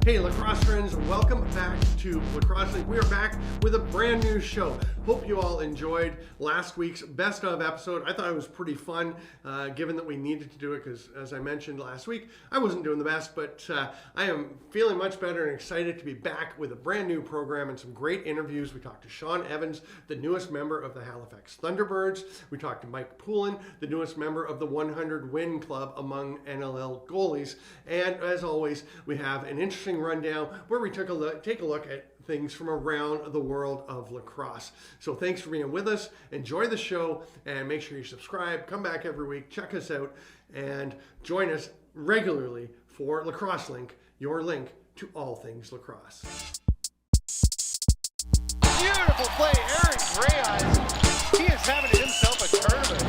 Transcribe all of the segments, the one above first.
Hey lacrosse friends, welcome back to Lacrosse Link. We are back with a brand new show. Hope you all enjoyed last week's best of episode. I thought it was pretty fun, given that we needed to do it because, as I mentioned last week, I wasn't doing the best, but I am feeling much better and excited to be back with a brand new program and some great interviews. We talked to Shawn Evans, the newest member of the Halifax Thunderbirds. We talked to Mike Poulin, the newest member of the 100 Win Club among NLL goalies. And as always, we have an interesting rundown where we take a look at things from around the world of lacrosse. So thanks for being with us. Enjoy the show and make sure you subscribe. Come back every week, check us out, and join us regularly for Lacrosse Link, your link to all things lacrosse. Beautiful play, Aaron Greyeyes. He is having himself a tournament.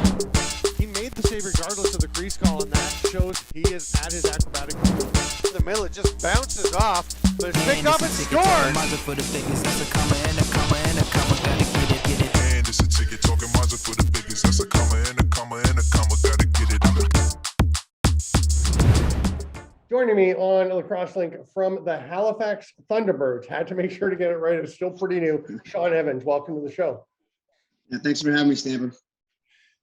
He made the save regardless of the crease call, and that shows he is at his acrobatic level. In the middle, it just bounces off, but it's picked up and scored. And it's a ticket talking Mazda for the biggest. That's a comma and a comma and a comma. Gotta get it. Joining me on Lacrosse Link from the Halifax Thunderbirds, had to make sure to get it right, it's still pretty new, Shawn Evans. Welcome to the show. Yeah, thanks for having me, Stamper.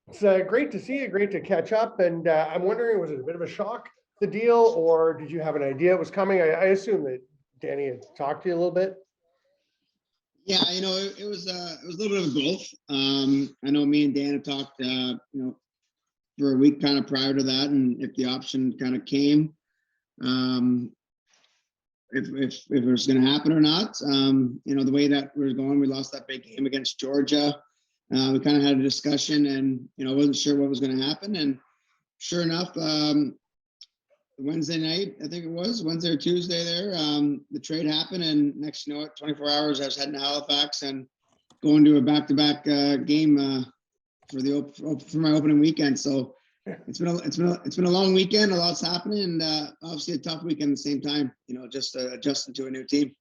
It's great to see you, great to catch up, and I'm wondering, was it a bit of a shock, the deal, or did you have an idea it was coming? I assume that Danny had talked to you a little bit. Yeah, it was a little bit of both. I know me and Dan had talked, for a week kind of prior to that, and if the option kind of came, if it was going to happen or not. The way that we were going, we lost that big game against Georgia. We kind of had a discussion, and I wasn't sure what was going to happen. And sure enough, Wednesday night, I think it was Wednesday or Tuesday there, the trade happened, and next, 24 hours I was heading to Halifax and going to a back-to-back game for my opening weekend. So it's been a long weekend, a lot's happening, and obviously a tough weekend at the same time. Just adjusting to a new team.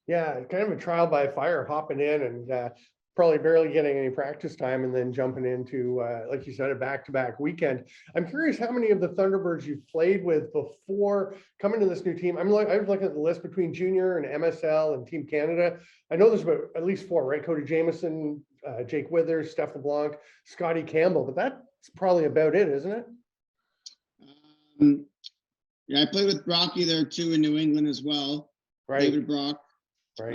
Yeah, kind of a trial by fire, hopping in and probably barely getting any practice time, and then jumping into, like you said, a back-to-back weekend. I'm curious how many of the Thunderbirds you've played with before coming to this new team. I was looking at the list between junior and MSL and Team Canada. I know there's about at least 4, right? Cody Jamieson, Jake Withers, Steph LeBlanc, Scotty Campbell, but that's probably about it, isn't it? Yeah, I played with Brocky there too in New England as well. Right. David Brock. Right.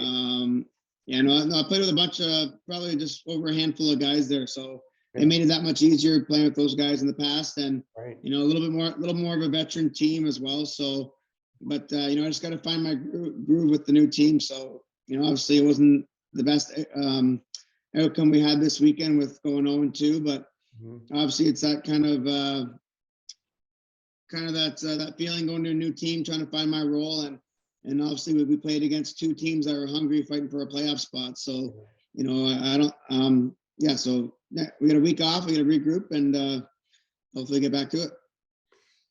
I played with a bunch of, probably just over a handful of guys there. So it made it that much easier playing with those guys in the past, and, right. a little more of a veteran team as well. So, but, I just got to find my groove with the new team. So, obviously it wasn't the best outcome we had this weekend with going 0-2, but obviously it's that kind of that feeling going to a new team, trying to find my role. And obviously we played against 2 teams that were hungry, fighting for a playoff spot. So, so we got a week off, we got to regroup, and hopefully get back to it.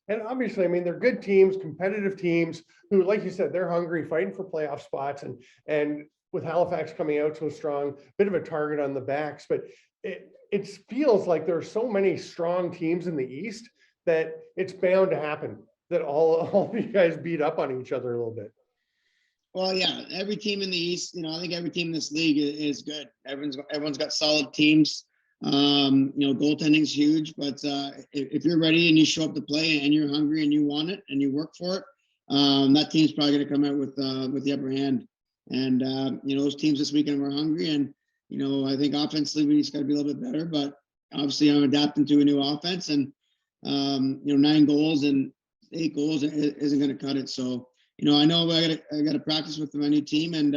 And obviously, I mean, they're good teams, competitive teams who, like you said, they're hungry, fighting for playoff spots, and with Halifax coming out so strong, bit of a target on the backs. But it feels like there are so many strong teams in the East that it's bound to happen that all of you guys beat up on each other a little bit. Well, yeah, every team in the East, I think every team in this league is good. Everyone's got solid teams. Goaltending is huge, but if you're ready and you show up to play and you're hungry and you want it and you work for it, that team's probably going to come out with the upper hand. And those teams this weekend were hungry, and I think offensively we just got to be a little bit better. But obviously, I'm adapting to a new offense, and 9 goals and 8 goals isn't going to cut it. So. I know I got to practice with my new team and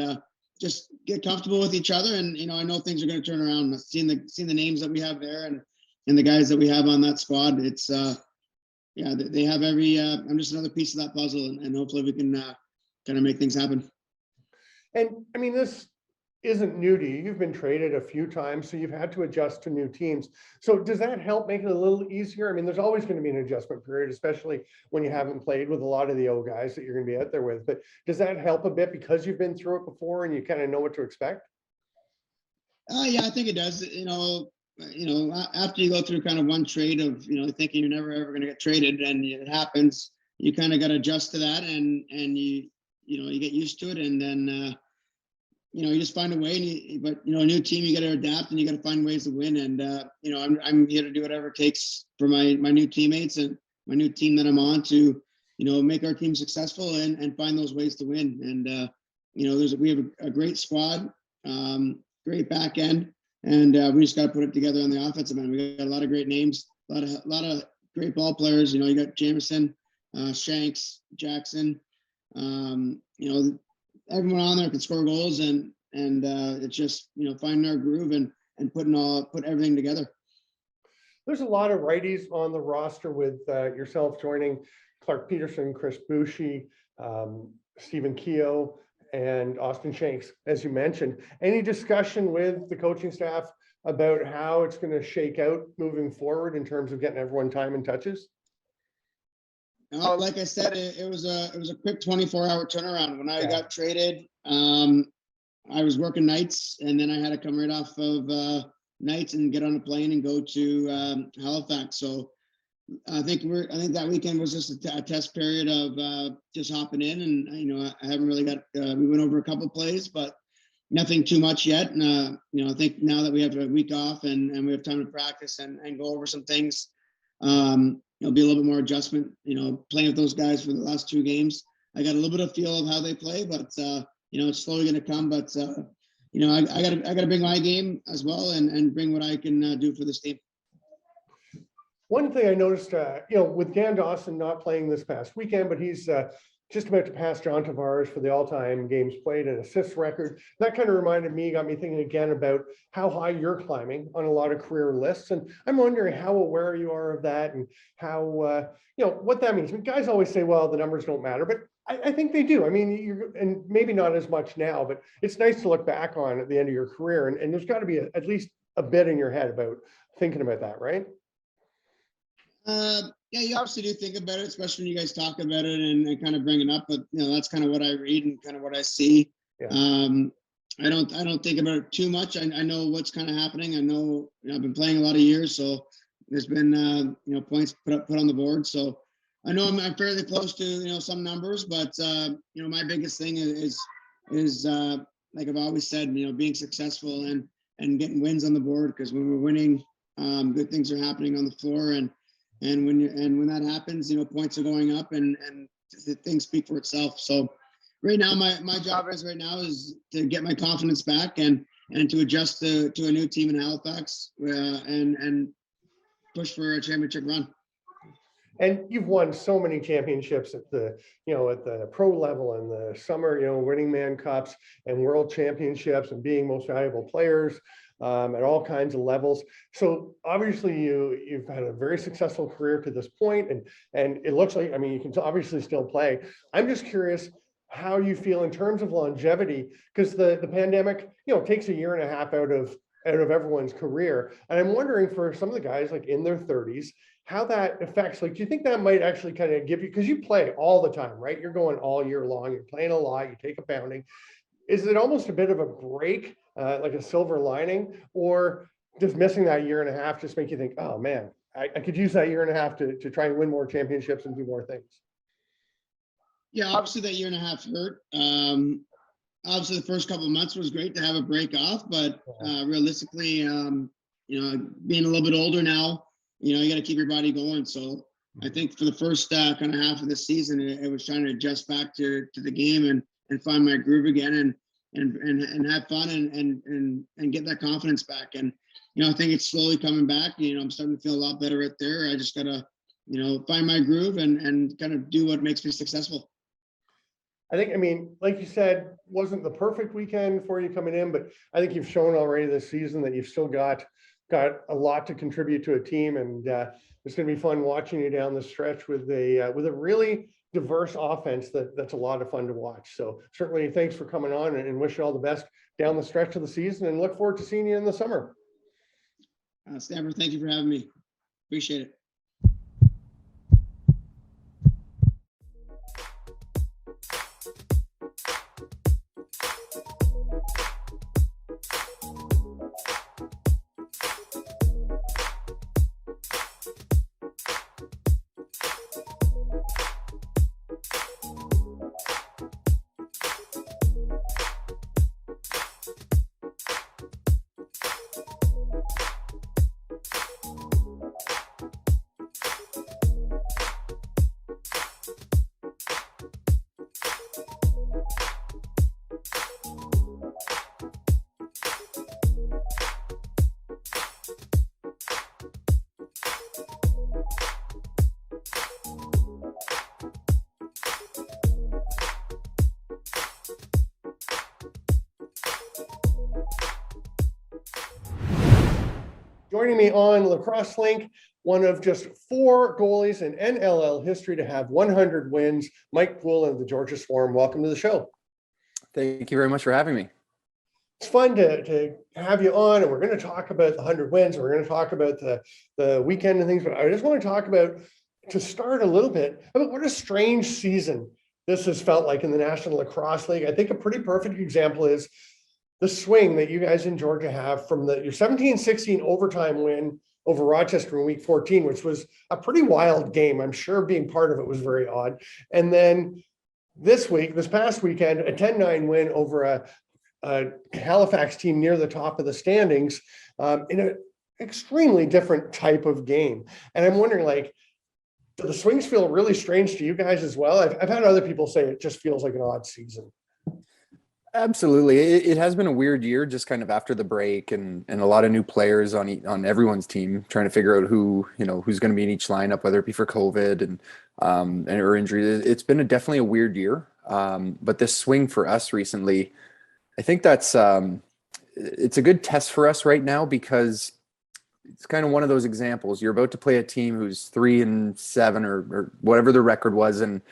just get comfortable with each other. And I know things are going to turn around. I've seen the names that we have there and the guys that we have on that squad. It's they have every. I'm just another piece of that puzzle, and hopefully we can kind of make things happen. And I mean, this isn't new to you. You've been traded a few times, so you've had to adjust to new teams. So does that help make it a little easier? I mean, there's always going to be an adjustment period, especially when you haven't played with a lot of the old guys that you're going to be out there with. But does that help a bit because you've been through it before and you kind of know what to expect? Yeah, I think it does. After you go through kind of one trade of, thinking you're never ever going to get traded, and it happens, you kind of got to adjust to that, and you you get used to it, and then you just find a way. But a new team, you got to adapt and you got to find ways to win. And I'm here to do whatever it takes for my new teammates and my new team that I'm on to make our team successful and find those ways to win. And we have a great squad, great back end, and we just got to put it together on the offensive end. We got a lot of great names, a lot of great ball players. You got Jameson, Shanks, Jackson. Everyone on there can score goals, and it's just finding our groove and put everything together. There's a lot of righties on the roster with yourself joining, Clark Peterson, Chris Boucher, Stephen Keogh, and Austin Shanks, as you mentioned. Any discussion with the coaching staff about how it's going to shake out moving forward in terms of getting everyone time and touches? Like I said, it was a quick 24-hour turnaround. When I got traded, I was working nights, and then I had to come right off of nights and get on a plane and go to Halifax. So I think that weekend was just a test period of just hopping in, and I haven't really got. We went over a couple plays, but nothing too much yet. And I think now that we have a week off and we have time to practice and go over some things. It'll be a little bit more adjustment, playing with those guys for the last 2 games. I got a little bit of feel of how they play, but it's slowly going to come. But I got to bring my game as well and bring what I can do for this team. One thing I noticed, with Dan Dawson not playing this past weekend, but he's just about to pass John Tavares for the all-time games played and assists record. That kind of got me thinking again about how high you're climbing on a lot of career lists. And I'm wondering how aware you are of that and how, what that means. I mean, guys always say, well, the numbers don't matter, but I think they do. I mean, and maybe not as much now, but it's nice to look back on at the end of your career. And there's got to be at least a bit in your head about thinking about that, right? Yeah, you obviously do think about it, especially when you guys talk about it and kind of bring it up. But that's kind of what I read and kind of what I see. Yeah. I don't think about it too much. I know what's kind of happening. I know I've been playing a lot of years, so there's been points put on the board. So I know I'm fairly close to some numbers, but my biggest thing is like I've always said, being successful and getting wins on the board, because when we're winning, good things are happening on the floor, and when that happens, points are going up and things speak for itself. So right now, my job is to get my confidence back and to adjust to a new team in Halifax and push for a championship run. And you've won so many championships at the pro level and the summer, winning Man Cups and World Championships and being most valuable players at all kinds of levels. So obviously you've had a very successful career to this point, and it looks like, you can obviously still play. I'm just curious how you feel in terms of longevity, because the pandemic, takes a year and a half out of everyone's career. And I'm wondering for some of the guys like in their 30s, how that affects, do you think that might actually kind of give you, because you play all the time, right? You're going all year long, you're playing a lot, you take a pounding. Is it almost a bit of a break, like a silver lining, or does missing that year and a half just make you think, oh man, I could use that year and a half to try and win more championships and do more things? Yeah, obviously that year and a half hurt. Obviously the first couple of months was great to have a break off, but realistically, being a little bit older now, you got to keep your body going. So I think for the first kind of half of the season, it was trying to adjust back to the game and find my groove again and have fun and get that confidence back. And, I think it's slowly coming back. I'm starting to feel a lot better right there. I just got to, find my groove and kind of do what makes me successful. I think, like you said, wasn't the perfect weekend for you coming in, but I think you've shown already this season that you've still got a lot to contribute to a team, and it's going to be fun watching you down the stretch with a really diverse offense that's a lot of fun to watch. So certainly thanks for coming on, and wish you all the best down the stretch of the season, and look forward to seeing you in the summer. Stanford, thank you for having me. Appreciate it. Joining me on Lacrosse Link, one of just 4 goalies in NLL history to have 100 wins, Mike Poulin of the Georgia Swarm. Welcome to the show. Thank you very much for having me. It's fun to have you on, and we're going to talk about the 100 wins. We're going to talk about the weekend and things, but I just want to talk about, to start a little bit, about what a strange season this has felt like in the National Lacrosse League. I think a pretty perfect example is the swing that you guys in Georgia have from your 17-16 overtime win over Rochester in week 14, which was a pretty wild game. I'm sure being part of it was very odd. And then this past weekend, a 10-9 win over a Halifax team near the top of the standings in an extremely different type of game. And I'm wondering, do the swings feel really strange to you guys as well? I've had other people say it just feels like an odd season. Absolutely. It has been a weird year, just kind of after the break, and a lot of new players on everyone's team, trying to figure out who's going to be in each lineup, whether it be for COVID and or injuries. It's been definitely a weird year. But this swing for us recently, I think that's it's a good test for us right now, because it's kind of one of those examples. You're about to play a team who's 3-7 or whatever the record was, and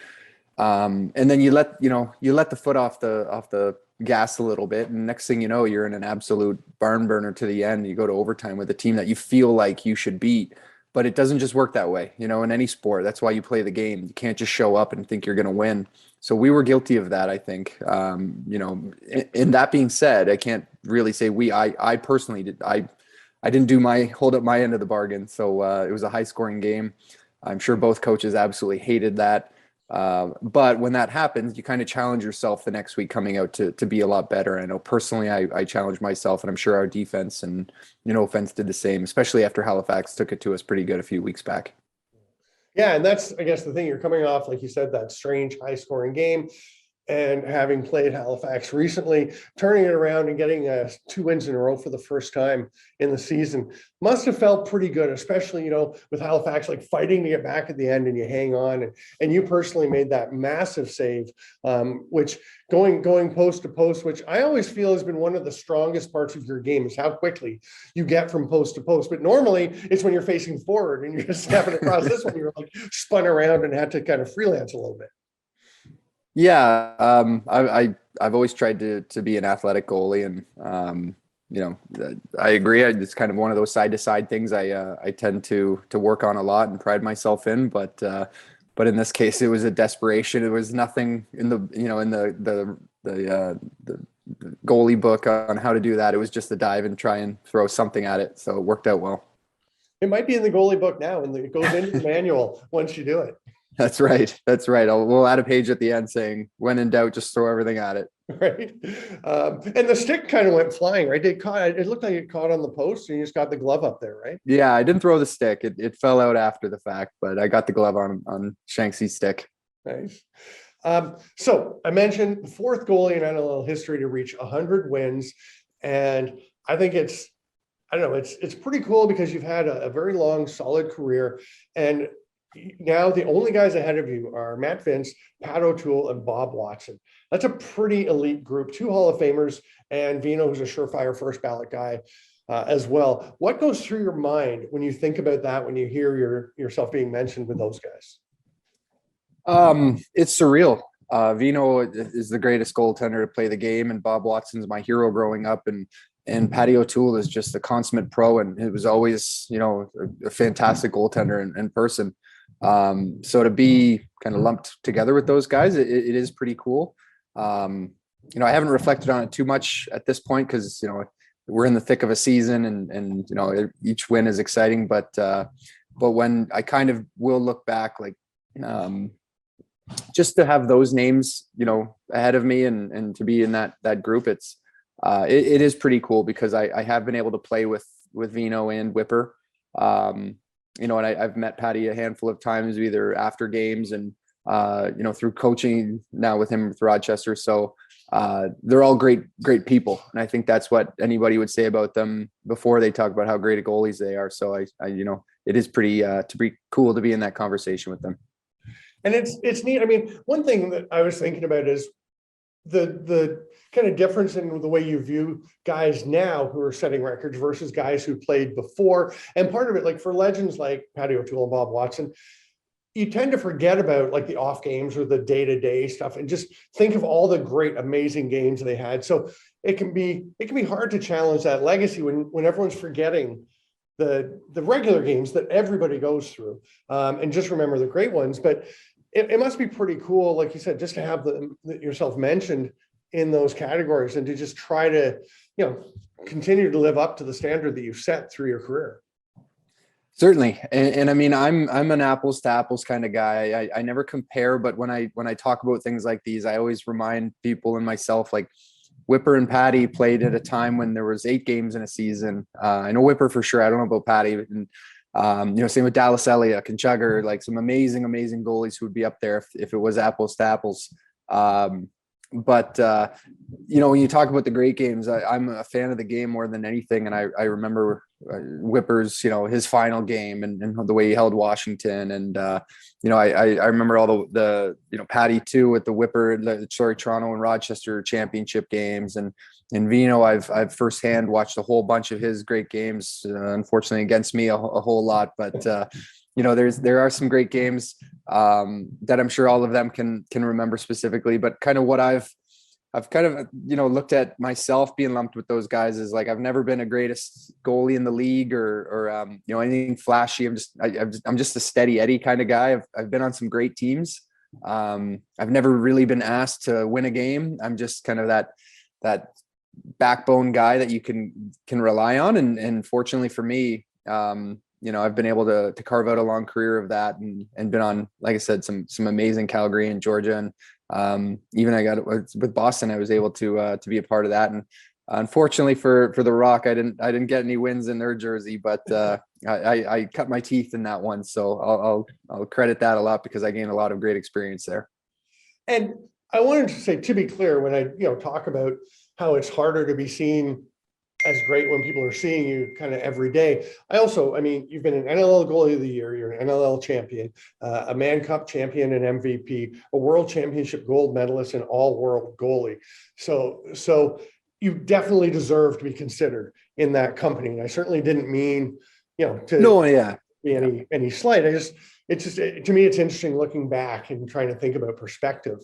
then you let the foot off the gas a little bit, and next thing you know, you're in an absolute barn burner to the end. You go to overtime with a team that you feel like you should beat, but it doesn't just work that way. In any sport, that's why you play the game. You can't just show up and think you're going to win. So we were guilty of that, I think. And that being said, I can't really say I personally did. I didn't hold up my end of the bargain. So it was a high scoring game. I'm sure both coaches absolutely hated that. But when that happens, you kind of challenge yourself the next week coming out to be a lot better. I know personally I challenged myself, and I'm sure our defense and offense did the same, especially after Halifax took it to us pretty good a few weeks back. Yeah, and that's, I guess, the thing. You're coming off, like you said, that strange high-scoring game, and having played Halifax recently, turning it around and getting 2 wins in a row for the first time in the season must have felt pretty good, especially, with Halifax fighting to get back at the end, and you hang on. And you personally made that massive save, which going post to post, which I always feel has been one of the strongest parts of your game, is how quickly you get from post to post. But normally it's when you're facing forward and you're just stepping across. This one, you're spun around and had to kind of freelance a little bit. Yeah, I've always tried to be an athletic goalie, and I agree. It's kind of one of those side to side things I tend to work on a lot and pride myself in. But in this case, it was a desperation. It was nothing in the goalie book on how to do that. It was just a dive and try and throw something at it. So it worked out well. It might be in the goalie book now, and it goes into the manual once you do it. That's right. We'll add a page at the end saying, when in doubt, just throw everything at it. Right. And the stick kind of went flying, right? It looked like it caught on the post, and you just got the glove up there, right? Yeah, I didn't throw the stick. It fell out after the fact, but I got the glove on Shanksy's stick. Nice. So I mentioned the 4th goalie in NLL history to reach 100 wins. And I think it's pretty cool, because you've had a very long, solid career. And now the only guys ahead of you are Matt Vince, Pat O'Toole, and Bob Watson. That's a pretty elite group. 2 Hall of Famers, and Vino, who's a surefire first ballot guy as well. What goes through your mind when you think about that, when you hear yourself being mentioned with those guys? It's surreal. Vino is the greatest goaltender to play the game, and Bob Watson's my hero growing up, and Patty O'Toole is just a consummate pro, and it was always, a fantastic goaltender in person. So to be kind of lumped together with those guys, it is pretty cool. I haven't reflected on it too much at this point, because, we're in the thick of a season, and each win is exciting, but when I kind of will look back, just to have those names, ahead of me and to be in that group, it is pretty cool, because I have been able to play with Vino and Whipper. And I've met Patty a handful of times, either after games and, through coaching now with him with Rochester. So they're all great people. And I think that's what anybody would say about them before they talk about how great goalies they are. So it is pretty cool to be in that conversation with them. And it's neat. I mean, one thing that I was thinking about is the kind of difference in the way you view guys now who are setting records versus guys who played before. And part of it, like for legends like Patty O'Toole and Bob Watson, you tend to forget about like the off games or the day-to-day stuff and just think of all the great, amazing games they had. So it can be hard to challenge that legacy when everyone's forgetting the regular games that everybody goes through, and just remember the great ones. But it must be pretty cool, like you said, just to have yourself mentioned in those categories and to just try to, continue to live up to the standard that you've set through your career. Certainly. And I mean, I'm an apples to apples kind of guy. I never compare, but when I talk about things like these, I always remind people and myself, like Whipper and Patty played at a time when there was 8 games in a season. I know Whipper for sure. I don't know about Patty. And, same with Dallas Elliott and Chugger, like some amazing goalies who would be up there if it was apples to apples. But when you talk about the great games, I'm a fan of the game more than anything. And I remember Whipper's, his final game and the way he held Washington. And, I remember all the Patty too, with the Whipper, Toronto and Rochester championship games. And Vino, I've firsthand watched a whole bunch of his great games, unfortunately against me a whole lot, but, there are some great games that I'm sure all of them can remember specifically, but kind of what I've kind of, looked at myself being lumped with those guys is like, I've never been a greatest goalie in the league or anything flashy. I'm just a steady Eddie kind of guy. I've been on some great teams. I've never really been asked to win a game. I'm just kind of that backbone guy that you can rely on. And fortunately for me, I've been able to carve out a long career of that and been on, like I said, some amazing Calgary and Georgia. And even I got with Boston, I was able to be a part of that. And unfortunately for the Rock, I didn't get any wins in their jersey, but I cut my teeth in that one. So I'll credit that a lot because I gained a lot of great experience there. And I wanted to say, to be clear, when I talk about how it's harder to be seen as great when people are seeing you kind of every day. You've been an NLL goalie of the year, you're an NLL champion, a Mann Cup champion and MVP, a world championship gold medalist and all world goalie. So you definitely deserve to be considered in that company. And I certainly didn't mean, to be any slight. To me, it's interesting looking back and trying to think about perspective.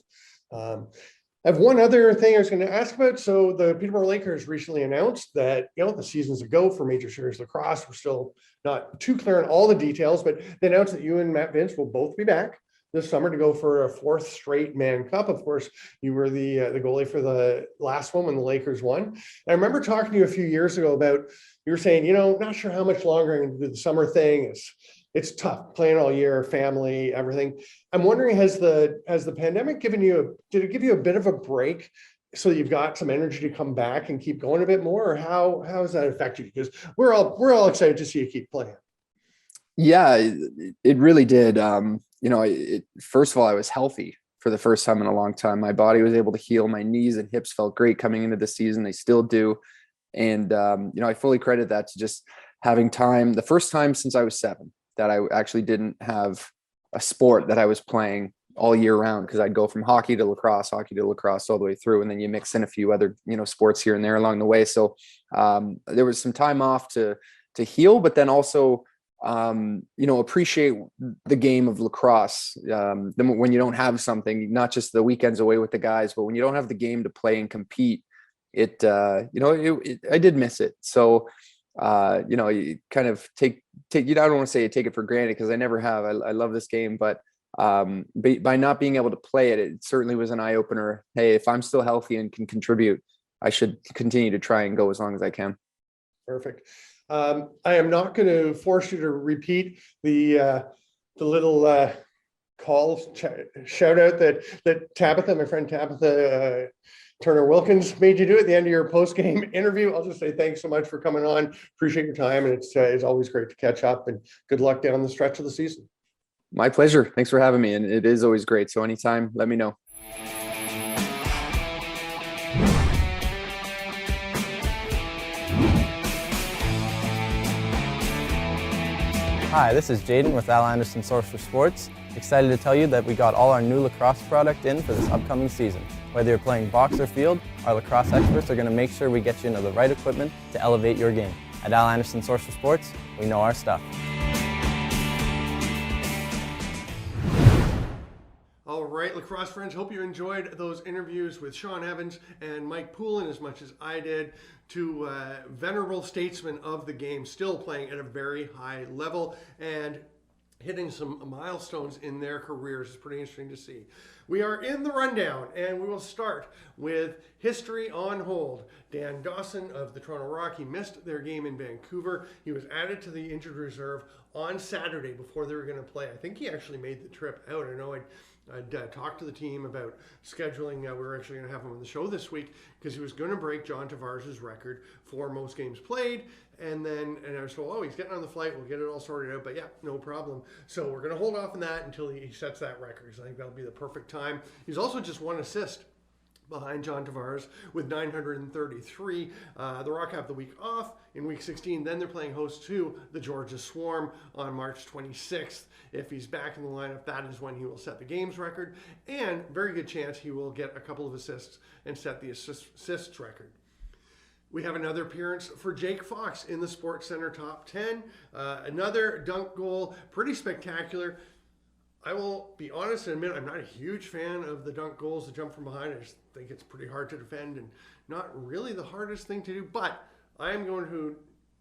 I have one other thing I was going to ask about. So the Peterborough Lakers recently announced that, the season's a go for Major Series Lacrosse. We're still not too clear on all the details, but they announced that you and Matt Vince will both be back this summer to go for a 4th straight Mann Cup. Of course, you were the goalie for the last one when the Lakers won. And I remember talking to you a few years ago about, you were saying, not sure how much longer I'm going to do the summer thing. It's tough playing all year, family, everything. I'm wondering, has the pandemic did it give you a bit of a break so you've got some energy to come back and keep going a bit more, or how has that affected you? Because we're all excited to see you keep playing. Yeah, it really did. First of all, I was healthy for the first time in a long time. My body was able to heal. My knees and hips felt great coming into the season. They still do. And, I fully credit that to just having time, the first time since I was 7, that I actually didn't have a sport that I was playing all year round, because I'd go from hockey to lacrosse all the way through. And then you mix in a few other, sports here and there along the way. So there was some time off to heal, but then also, appreciate the game of lacrosse. When you don't have something, not just the weekends away with the guys, but when you don't have the game to play and compete, I did miss it. So, you kind of take, I don't want to say you take it for granted, because I never have. I love this game, but by not being able to play it, it certainly was an eye opener. Hey, if I'm still healthy and can contribute, I should continue to try and go as long as I can. Perfect. I am not going to force you to repeat the little shout out that Tabitha, my friend Tabitha Turner Wilkins, made you do at the end of your post-game interview. I'll just say thanks so much for coming on. Appreciate your time, and it's always great to catch up, and good luck down the stretch of the season. My pleasure. Thanks for having me, and it is always great. So anytime, let me know. Hi, this is Jaden with Al Anderson Source for Sports. Excited to tell you that we got all our new lacrosse product in for this upcoming season. Whether you're playing box or field, our lacrosse experts are going to make sure we get you into the right equipment to elevate your game. At Al Anderson Source for Sports, we know our stuff. All right, lacrosse friends, hope you enjoyed those interviews with Shawn Evans and Mike Poulin as much as I did. Two venerable statesmen of the game, still playing at a very high level and hitting some milestones in their careers. It's pretty interesting to see. We are in the rundown, and we will start with history on hold. Dan Dawson of the Toronto Rock, he missed their game in Vancouver. He was added to the injured reserve on Saturday before they were going to play. I think he actually made the trip out. I know I'd talked to the team about scheduling. We were actually going to have him on the show this week because he was going to break John Tavares' record for most games played. And I was told, oh, he's getting on the flight. We'll get it all sorted out. But yeah, no problem. So we're going to hold off on that until he sets that record. So I think that'll be the perfect time. He's also just one assist behind John Tavares with 933. The Rock have the week off in week 16. Then they're playing host to the Georgia Swarm on March 26th. If he's back in the lineup, that is when he will set the games record. And very good chance he will get a couple of assists and set the assists record. We have another appearance for Jake Fox in the Sports Center top 10. Another dunk goal, pretty spectacular. I will be honest and admit I'm not a huge fan of the dunk goals, the jump from behind. I just think it's pretty hard to defend and not really the hardest thing to do. But I am going to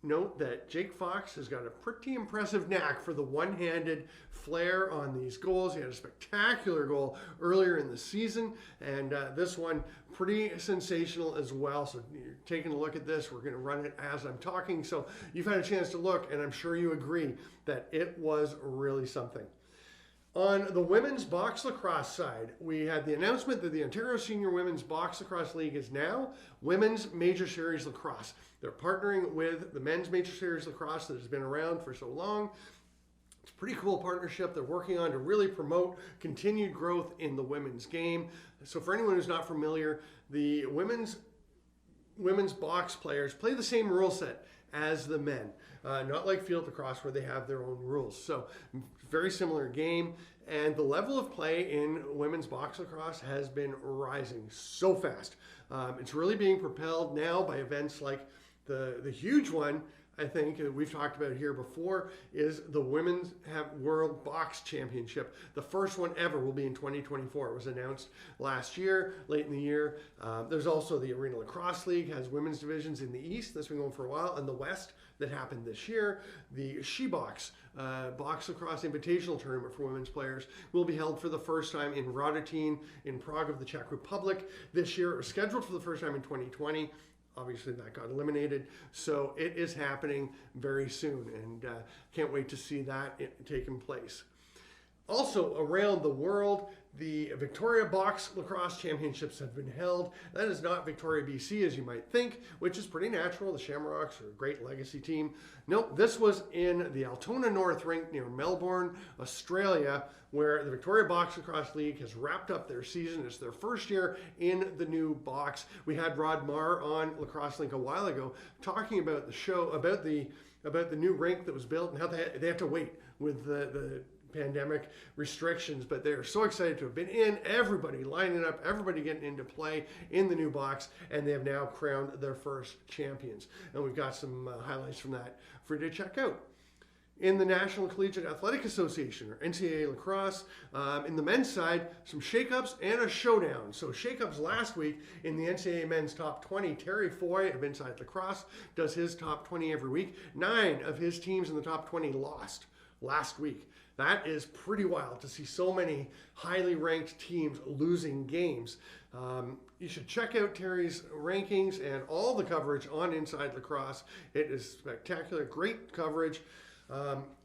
note that Jake Fox has got a pretty impressive knack for the one-handed flair on these goals. He had a spectacular goal earlier in the season, and this one pretty sensational as well. So you're taking a look at this. We're going to run it as I'm talking. So you've had a chance to look, and I'm sure you agree that it was really something. On the women's box lacrosse side, we had the announcement that the Ontario Senior Women's Box Lacrosse League is now Women's Major Series Lacrosse. They're partnering with the Men's Major Series Lacrosse that has been around for so long. It's a pretty cool partnership they're working on to really promote continued growth in the women's game. So for anyone who's not familiar, the women's box players play the same rule set as the men. Not like field lacrosse where they have their own rules. So very similar game, and the level of play in women's box lacrosse has been rising so fast. It's really being propelled now by events like the huge one, I think, we've talked about here before, is the Women's World Box Championship. The first one ever will be in 2024. It was announced last year, late in the year. There's also the Arena Lacrosse League, has women's divisions in the East. That's been going for a while. And the West, that happened this year. The She-Box Box Lacrosse Invitational Tournament for women's players will be held for the first time in Radotín in Prague of the Czech Republic this year. It was scheduled for the first time in 2020. Obviously that got eliminated, so it is happening very soon, and can't wait to see that taking place. Also around the world, the Victoria Box Lacrosse Championships have been held. That is not Victoria, BC, as you might think, which is pretty natural. The Shamrocks are a great legacy team. Nope, this was in the Altona North Rink near Melbourne, Australia, where the Victoria Box Lacrosse League has wrapped up their season. It's their first year in the new box. We had Rod Marr on Lacrosse Link a while ago talking about the show, about the new rink that was built and how they had to wait with the pandemic restrictions, but they're so excited to have been in, everybody lining up, everybody getting into play in the new box, and they have now crowned their first champions. And we've got some highlights from that for you to check out. In the National Collegiate Athletic Association, or NCAA lacrosse, in the men's side, some shakeups and a showdown. So shakeups last week in the NCAA men's top 20. Terry Foy of Inside Lacrosse does his top 20 every week. 9 of his teams in the top 20 lost last week. That is pretty wild to see so many highly ranked teams losing games. You should check out Terry's rankings and all the coverage on Inside Lacrosse. It is spectacular, great coverage.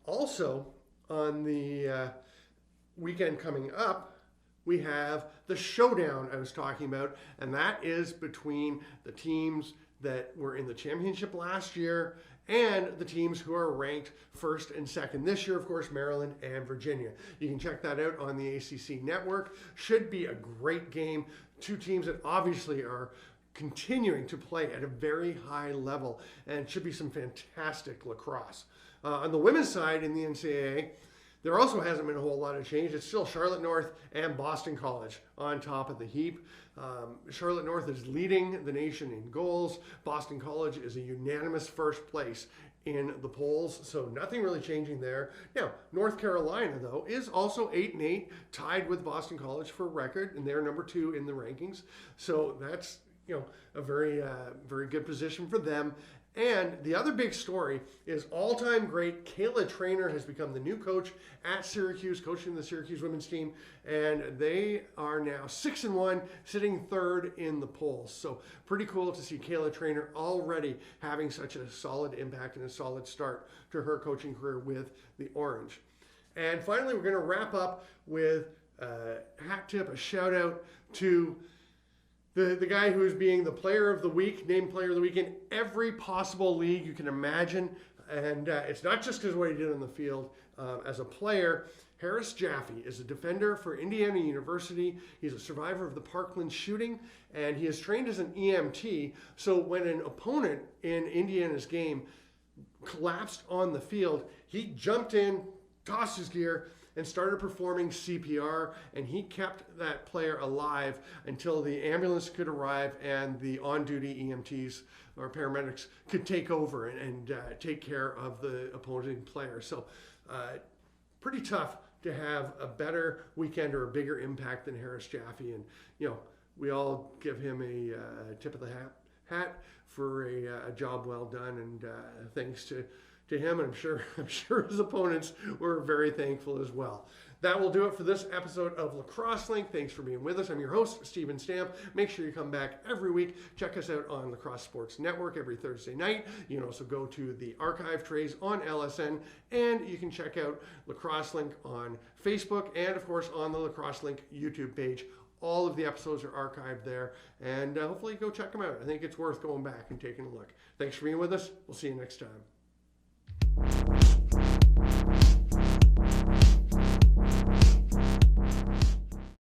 Also, on the weekend coming up, we have the showdown I was talking about, and that is between the teams that were in the championship last year and the teams who are ranked first and second this year, of course, Maryland and Virginia. You can check that out on the ACC network. Should be a great game. Two teams that obviously are continuing to play at a very high level, and it should be some fantastic lacrosse. On the women's side in the NCAA, There also hasn't been a whole lot of change. It's still Charlotte North and Boston College on top of the heap. Charlotte North is leading the nation in goals. Boston College is a unanimous first place in the polls, so nothing really changing there. Now, North Carolina, though, is also 8-8, tied with Boston College for record, and they're number 2 in the rankings. So that's a very good position for them. And the other big story is all-time great Kayla Trainer has become the new coach at Syracuse, coaching the Syracuse women's team, and they are now 6-1, sitting 3rd in the polls. So pretty cool to see Kayla Trainer already having such a solid impact and a solid start to her coaching career with the Orange. And finally, we're going to wrap up with a hat tip, a shout out to the guy who is being the player of the week, named player of the week in every possible league you can imagine. And it's not just because of what he did on the field. As a player, Harris Jaffe is a defender for Indiana University. He's a survivor of the Parkland shooting, and he is trained as an EMT. So when an opponent in Indiana's game collapsed on the field, he jumped in, tossed his gear, and started performing CPR, and he kept that player alive until the ambulance could arrive and the on-duty EMTs or paramedics could take over and take care of the opposing player. So pretty tough to have a better weekend or a bigger impact than Harris Jaffe, and we all give him a tip of the hat for a job well done, and thanks to him, and I'm sure his opponents were very thankful as well. That will do it for this episode of Lacrosse Link. Thanks for being with us. I'm your host, Steven Stamp. Make sure you come back every week. Check us out on Lacrosse Sports Network every Thursday night. You can also go to the archive trays on LSN, and you can check out Lacrosse Link on Facebook and, of course, on the Lacrosse Link YouTube page. All of the episodes are archived there, and hopefully go check them out. I think it's worth going back and taking a look. Thanks for being with us. We'll see you next time.